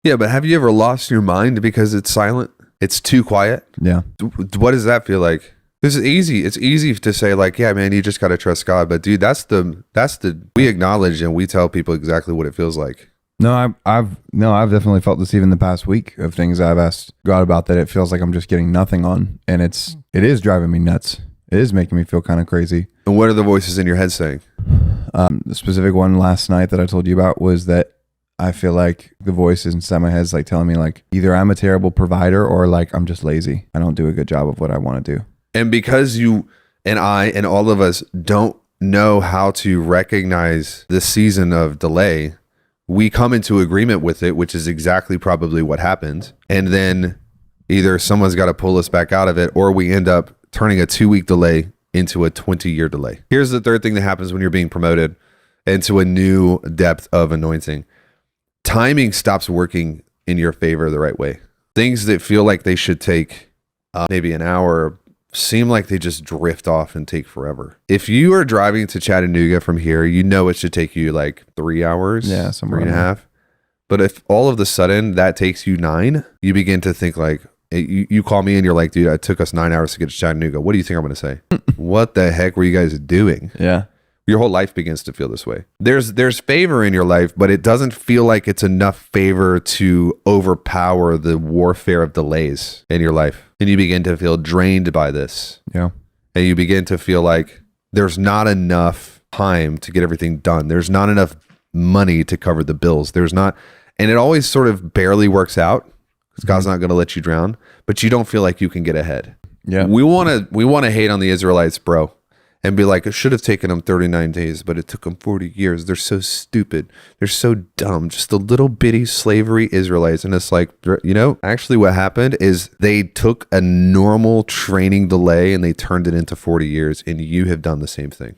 Yeah, but have you ever lost your mind because it's silent? It's too quiet? Yeah. What does that feel like? This is easy. It's easy to say like, yeah, man, you just got to trust God. But dude, we acknowledge and we tell people exactly what it feels like. No, I've definitely felt this even the past week of things I've asked God about that it feels like I'm just getting nothing on, and it is driving me nuts. It is making me feel kind of crazy. And what are the voices in your head saying? The specific one last night that I told you about was that I feel like the voices inside my head is like telling me like either I'm a terrible provider or like I'm just lazy. I don't do a good job of what I want to do. And because you and I and all of us don't know how to recognize the season of delay, we come into agreement with it, which is exactly probably what happened. And then either someone's got to pull us back out of it, or we end up turning a 2-week delay into a 20-year delay. Here's the third thing that happens when you're being promoted into a new depth of anointing. Timing stops working in your favor the right way. Things that feel like they should take maybe an hour seem like they just drift off and take forever. If you are driving to Chattanooga from here, you know it should take you like 3 hours, Yeah, 3.5. But if all of the sudden that takes you 9, you begin to think like, you call me and you're like, dude, it took us 9 hours to get to Chattanooga. What do you think I'm going to say? What the heck were you guys doing? Yeah. Your whole life begins to feel this way. There's favor in your life, but it doesn't feel like it's enough favor to overpower the warfare of delays in your life. And you begin to feel drained by this. Yeah. And you begin to feel like there's not enough time to get everything done. There's not enough money to cover the bills. And it always sort of barely works out because God's not going to let you drown, but you don't feel like you can get ahead. Yeah. We want to hate on the Israelites, bro. And be like, it should have taken them 39 days, but it took them 40 years. They're so stupid. They're so dumb. Just the little bitty slavery Israelites. And it's like, actually what happened is they took a normal training delay and they turned it into 40 years. And you have done the same thing.